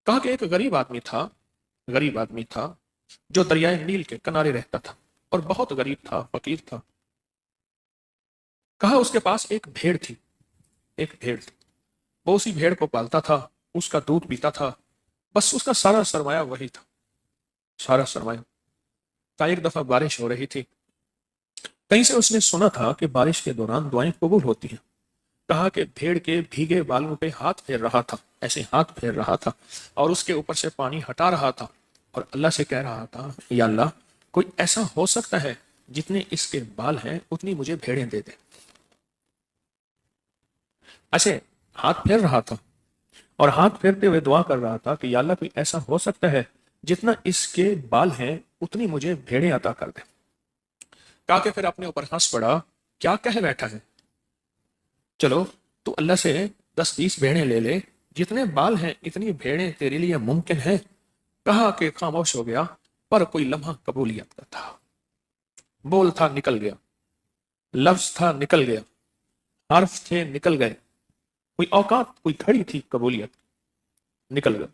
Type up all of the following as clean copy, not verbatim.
کہا کہ ایک غریب آدمی تھا جو دریائے نیل کے کنارے رہتا تھا اور بہت غریب تھا، فقیر تھا۔ کہا اس کے پاس ایک بھیڑ تھی، وہ اسی بھیڑ کو پالتا تھا، اس کا دودھ پیتا تھا، بس اس کا سارا سرمایہ وہی تھا، سارا سرمایہ۔ کا ایک دفعہ بارش ہو رہی تھی، کہیں سے اس نے سنا تھا کہ بارش کے دوران دعائیں قبول ہوتی ہیں۔ کہا کہ بھیڑ کے بھیگے بالوں پہ ہاتھ پھیر رہا تھا، ایسے ہاتھ پھیر رہا تھا اور اس کے اوپر سے پانی ہٹا رہا تھا اور اللہ سے کہہ رہا تھا، یا اللہ، کوئی ایسا ہو سکتا ہے جتنے اس کے بال ہیں اتنی مجھے بھیڑیں دے دے۔ ایسے ہاتھ پھیر رہا تھا اور ہاتھ پھیرتے ہوئے دعا کر رہا تھا کہ یا اللہ، کوئی ایسا ہو سکتا ہے جتنا اس کے بال ہیں اتنی مجھے بھیڑیں عطا کر دے۔ کہا کہ پھر اپنے اوپر ہنس پڑا، کیا کہہ بیٹھا ہے، چلو تو اللہ سے 10-20 بھیڑیں لے لے، جتنے بال ہیں اتنی بھیڑیں تیرے لیے ممکن ہے۔ کہا کہ خاموش ہو گیا، پر کوئی لمحہ قبولیت کا تھا، بول تھا نکل گیا، لفظ تھا نکل گیا، حرف تھے نکل گئے، کوئی اوقات کوئی گھڑی تھی قبولیت، نکل گیا۔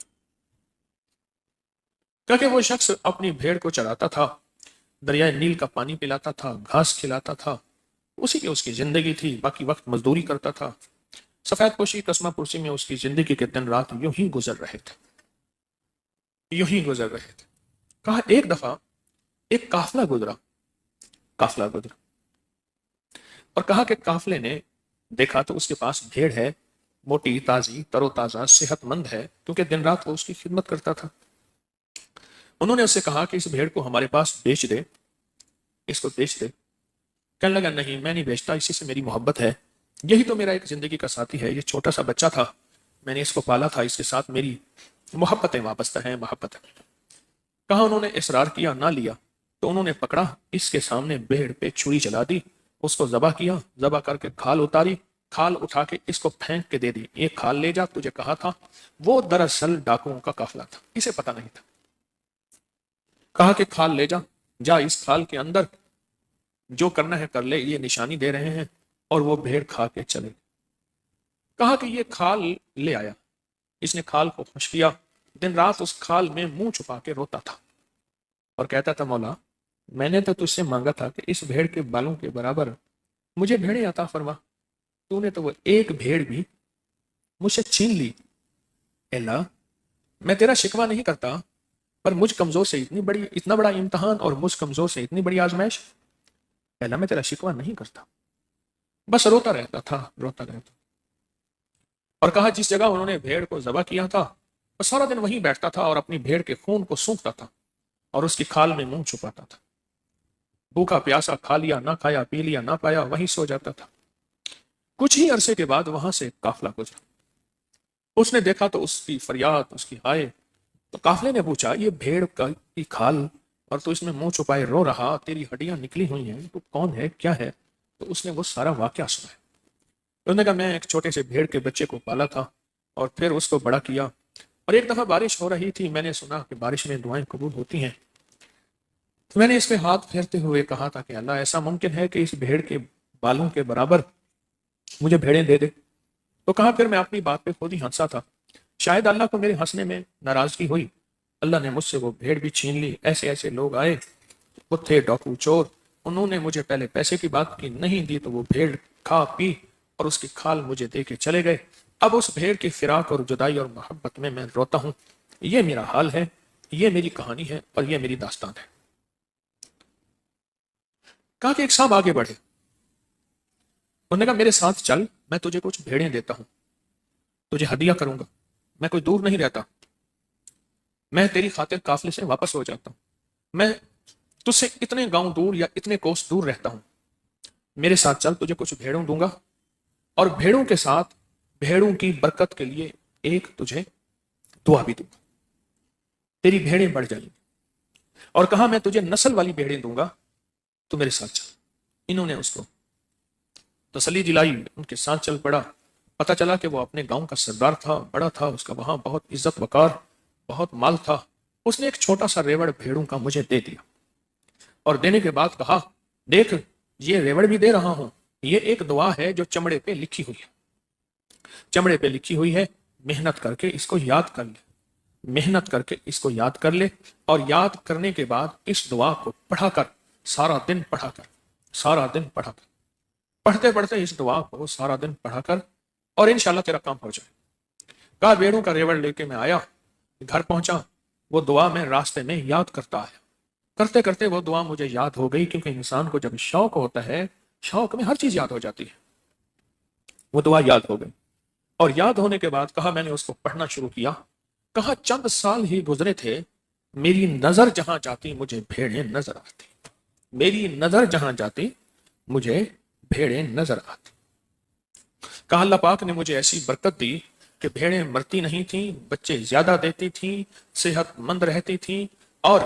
کہ وہ شخص اپنی بھیڑ کو چراتا تھا، دریائے نیل کا پانی پلاتا تھا، گھاس کھلاتا تھا، اسی کی اس کی زندگی تھی، باقی وقت مزدوری کرتا تھا۔ سفید پوشی قسمہ پرسی میں اس کی زندگی کے دن رات یوں ہی گزر رہے تھے، یوں ہی گزر رہے تھے۔ کہا ایک دفعہ ایک قافلہ گزرا اور کہا کہ قافلے نے دیکھا تو اس کے پاس بھیڑ ہے، موٹی، تازی، تر و تازہ، صحت مند ہے، کیونکہ دن رات وہ اس کی خدمت کرتا تھا۔ انہوں نے اس سے کہا کہ اس بھیڑ کو ہمارے پاس بیچ دے، اس کو بیچ دے۔ کہنے لگا نہیں، میں نہیں بیچتا، اسی سے میری محبت ہے، یہی تو میرا ایک زندگی کا ساتھی ہے، یہ چھوٹا سا بچہ تھا، میں نے اس کو پالا تھا، اس کے ساتھ میری محبتیں وابستہ ہیں، محبت ہے۔ کہا انہوں نے اصرار کیا، نہ لیا، تو انہوں نے پکڑا، اس کے سامنے بھیڑ پہ چھری چلا دی، اس کو ذبح کیا، ذبح کر کے کھال اتاری، کھال اٹھا کے اس کو پھینک کے دے دی، یہ کھال لے جا، تجھے کہا تھا۔ وہ دراصل ڈاکوؤں کا قافلہ تھا، اسے پتہ نہیں تھا۔ کہا کہ کھال لے جا، جا اس کھال کے اندر جو کرنا ہے کر لے، یہ نشانی دے رہے ہیں، اور وہ بھیڑ کھا کے چلے۔ کہا کہ یہ کھال لے آیا، اس نے کھال کو خوش کیا، دن رات اس کھال میں منہ چھپا کے روتا تھا اور کہتا تھا، مولا، میں نے تو تجھ سے مانگا تھا کہ اس بھیڑ کے بالوں کے برابر مجھے بھیڑیں عطا فرما، تو نے تو وہ ایک بھیڑ بھی مجھ سے چھین لی۔ اے اللہ، میں تیرا شکوہ نہیں کرتا، پر مجھ کمزور سے اتنا بڑا امتحان اور مجھ کمزور سے اتنی بڑی آزمائش، اے اللہ میں تیرا شکوہ نہیں کرتا، بس روتا رہتا تھا، روتا رہتا۔ اور کہا جس جگہ انہوں نے بھیڑ کو ذبح کیا تھا، وہ سارا دن وہیں بیٹھتا تھا اور اپنی بھیڑ کے خون کو سونکھتا تھا اور اس کی کھال میں منہ چھپاتا تھا۔ بھوکا پیاسا، کھا لیا نہ کھایا، پی لیا نہ پایا، وہیں سو جاتا تھا۔ کچھ ہی عرصے کے بعد وہاں سے قافلہ گزرا، اس نے دیکھا تو اس کی فریاد، اس کی ہائے، تو قافلے نے پوچھا، یہ بھیڑ کی کھال اور تو اس میں منہ چھپائے رو رہا، تیری ہڈیاں نکلی ہوئی ہیں، تو کون ہے، کیا ہے؟ تو اس نے وہ سارا واقعہ سنا ہے۔ انہوں نے کہا میں ایک چھوٹے سے بھیڑ کے بچے کو پالا تھا اور پھر اس کو بڑا کیا، اور ایک دفعہ بارش ہو رہی تھی، میں نے سنا کہ بارش میں دعائیں قبول ہوتی ہیں، تو میں نے اس پہ ہاتھ پھیرتے ہوئے کہا تھا کہ اللہ، ایسا ممکن ہے کہ اس بھیڑ کے بالوں کے برابر مجھے بھیڑیں دے دے؟ تو کہا پھر میں اپنی بات پہ خود ہی ہنسا تھا، شاید اللہ کو میرے ہنسنے میں ناراضگی ہوئی، اللہ نے مجھ سے وہ بھیڑ بھی چھین لی۔ ایسے ایسے لوگ آئے، وہ تھے ڈاکو، چور، انہوں نے مجھے پہلے پیسے کی بات کی، نہیں دی تو وہ بھیڑ کھا پی اور اس کی کھال مجھے دے کے چلے گئے۔ اب اس بھیڑ کی فراق اور جدائی اور محبت میں میں روتا ہوں۔ یہ میرا حال ہے، یہ میری کہانی ہے اور یہ میری داستان ہے۔ کہا کہ ایک صاحب آگے بڑھے، انہوں نے کہا میرے ساتھ چل، میں تجھے کچھ بھیڑیں دیتا ہوں، تجھے ہدیہ کروں گا، میں کوئی دور نہیں رہتا، میں تیری خاطر قافلے سے واپس ہو جاتا ہوں، میں تجھ سے اتنے گاؤں دور یا اتنے کوس دور رہتا ہوں، میرے ساتھ چل، تجھے کچھ بھیڑوں دوں گا، اور بھیڑوں کے ساتھ بھیڑوں کی برکت کے لیے ایک تجھے دعا بھی دوں گا، تیری بھیڑیں بڑھ جائیں گی۔ اور کہا میں تجھے نسل والی بھیڑیں دوں گا، تو میرے ساتھ چل۔ انہوں نے اس کو تسلی دلائی، ان کے ساتھ چل پڑا۔ پتا چلا کہ وہ اپنے گاؤں کا سردار تھا، بڑا تھا، اس کا وہاں بہت عزت وقار، بہت مال تھا۔ اس نے ایک چھوٹا سا ریوڑ بھیڑوں کا مجھے دے دیا، اور دینے کے بعد کہا دیکھ، یہ ریوڑ بھی دے رہا ہوں، یہ ایک دعا ہے جو چمڑے پہ لکھی ہوئی ہے، چمڑے پہ لکھی ہوئی ہے، محنت کر کے اس کو یاد کر لے، محنت کر کے اس کو یاد کر لے، اور یاد کرنے کے بعد اس دعا کو پڑھا کر، سارا دن پڑھا کر، سارا دن پڑھا کر، پڑھتے پڑھتے اس دعا کو سارا دن پڑھا کر، اور انشاءاللہ تیرا کام ہو جائے۔ کہا بیڑوں کا ریوڑ لے کے میں آیا، گھر پہنچا، وہ دعا میں راستے میں یاد کرتا آیا، کرتے کرتے وہ دعا مجھے یاد ہو گئی، کیونکہ انسان کو جب شوق ہوتا ہے، شوق میں ہر چیز یاد ہو جاتی ہے۔ وہ دعا یاد ہو گئی، اور یاد ہونے کے بعد کہا میں نے اس کو پڑھنا شروع کیا۔ کہا چند سال ہی گزرے تھے، میری نظر جہاں جاتی مجھے بھیڑیں نظر آتی، میری نظر جہاں جاتی مجھے بھیڑیں نظر آتی۔ کہا اللہ پاک نے مجھے ایسی برکت دی کہ بھیڑیں مرتی نہیں تھیں، بچے زیادہ دیتی تھیں، صحت مند رہتی تھیں، اور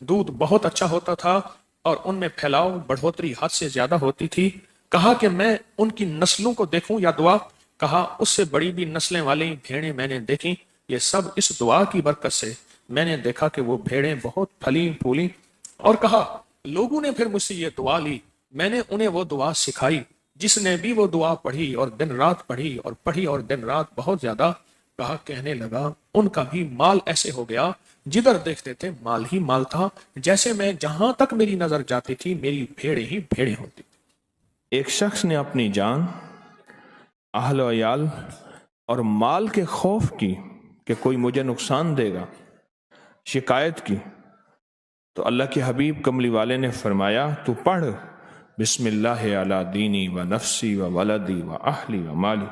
دودھ بہت اچھا ہوتا تھا، اور ان میں پھیلاؤ بڑھوتری حد سے زیادہ ہوتی تھی۔ کہا کہ میں ان کی نسلوں کو دیکھوں یا دعا، کہا اس سے بڑی بھی نسلیں والی بھیڑیں میں نے دیکھی، یہ سب اس دعا کی برکت سے میں نے دیکھا کہ وہ بھیڑیں بہت پھلی پھولی۔ اور کہا لوگوں نے پھر مجھ سے یہ دعا لی، میں نے انہیں وہ دعا سکھائی، جس نے بھی وہ دعا پڑھی اور دن رات پڑھی اور پڑھی اور دن رات بہت زیادہ، کہا کہنے لگا ان کا بھی مال ایسے ہو گیا، جدھر دیکھتے تھے مال ہی مال تھا، جیسے میں جہاں تک میری نظر جاتی تھی میری بھیڑیں ہی بھیڑیں ہوتی تھی۔ ایک شخص نے اپنی جان، اہل و عیال اور مال کے خوف کی کہ کوئی مجھے نقصان دے گا شکایت کی، تو اللہ کے حبیب کملی والے نے فرمایا تو پڑھ بسم اللہ علی دینی و نفسی و ولدی و اہلی و مالی۔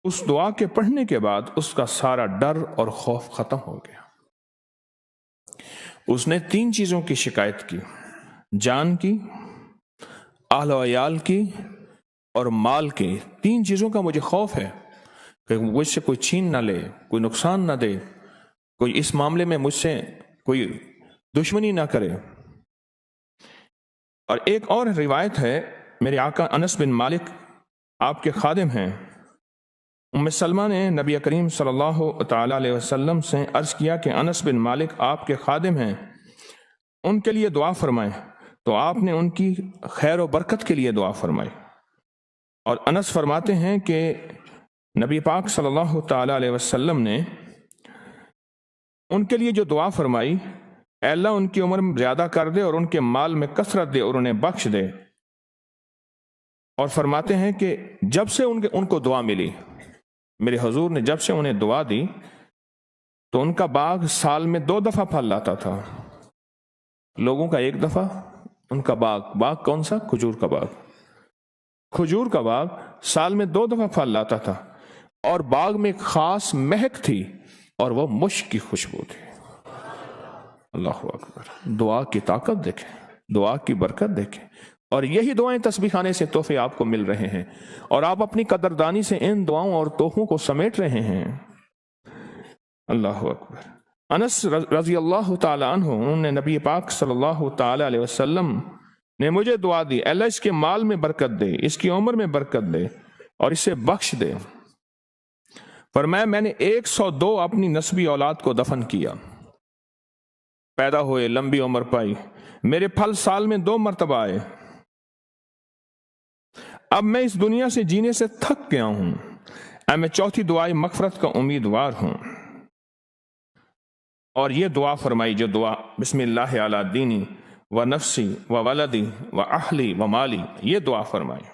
اس دعا کے پڑھنے کے بعد اس کا سارا ڈر اور خوف ختم ہو گیا۔ اس نے 3 چیزوں کی شکایت کی، جان کی، اہل و عیال کی اور مال کی۔ 3 چیزوں کا مجھے خوف ہے کہ مجھ سے کوئی چھین نہ لے، کوئی نقصان نہ دے، کوئی اس معاملے میں مجھ سے کوئی دشمنی نہ کرے۔ اور ایک اور روایت ہے، میرے آقا انس بن مالک آپ کے خادم ہیں، ام سلمہ نے نبی کریم صلی اللہ تعالی علیہ وسلم سے عرض کیا کہ انس بن مالک آپ کے خادم ہیں، ان کے لیے دعا فرمائیں، تو آپ نے ان کی خیر و برکت کے لیے دعا فرمائی۔ اور انس فرماتے ہیں کہ نبی پاک صلی اللہ تعالی علیہ وسلم نے ان کے لیے جو دعا فرمائی، اے اللہ ان کی عمر میں زیادہ کر دے اور ان کے مال میں کثرت دے اور انہیں بخش دے۔ اور فرماتے ہیں کہ جب سے ان کو دعا ملی، میرے حضور نے جب سے انہیں دعا دی تو ان کا باغ سال میں 2 دفعہ پھل لاتا تھا، لوگوں کا 1 دفعہ، ان کا باغ کون سا؟ کھجور کا باغ۔ کھجور کا باغ سال میں 2 دفعہ پھل لاتا تھا، اور باغ میں ایک خاص مہک تھی اور وہ مشک کی خوشبو تھی۔ اللہ اکبر! دعا کی طاقت دیکھیں، دعا کی برکت دیکھیں، اور یہی دعائیں تسبیح خانے سے تحفے آپ کو مل رہے ہیں، اور آپ اپنی قدردانی سے ان دعاؤں اور تحفوں کو سمیٹ رہے ہیں۔ اللہ اکبر! انس رضی اللہ تعالی عنہ، انہوں نے نبی پاک صلی اللہ تعالی علیہ وسلم نے مجھے دعا دی، اللہ اس کے مال میں برکت دے، اس کی عمر میں برکت دے اور اسے بخش دے۔ فرمایا میں نے 102 اپنی نسبی اولاد کو دفن کیا، پیدا ہوئے، لمبی عمر پائی، میرے پھل سال میں 2 مرتبہ آئے۔ اب میں اس دنیا سے جینے سے تھک گیا ہوں، اب میں 4تھی دعائے مغفرت کا امیدوار ہوں۔ اور یہ دعا فرمائی، جو دعا بسم اللہ علی دینی و نفسی و ولدی و اہلی و مالی، یہ دعا فرمائی۔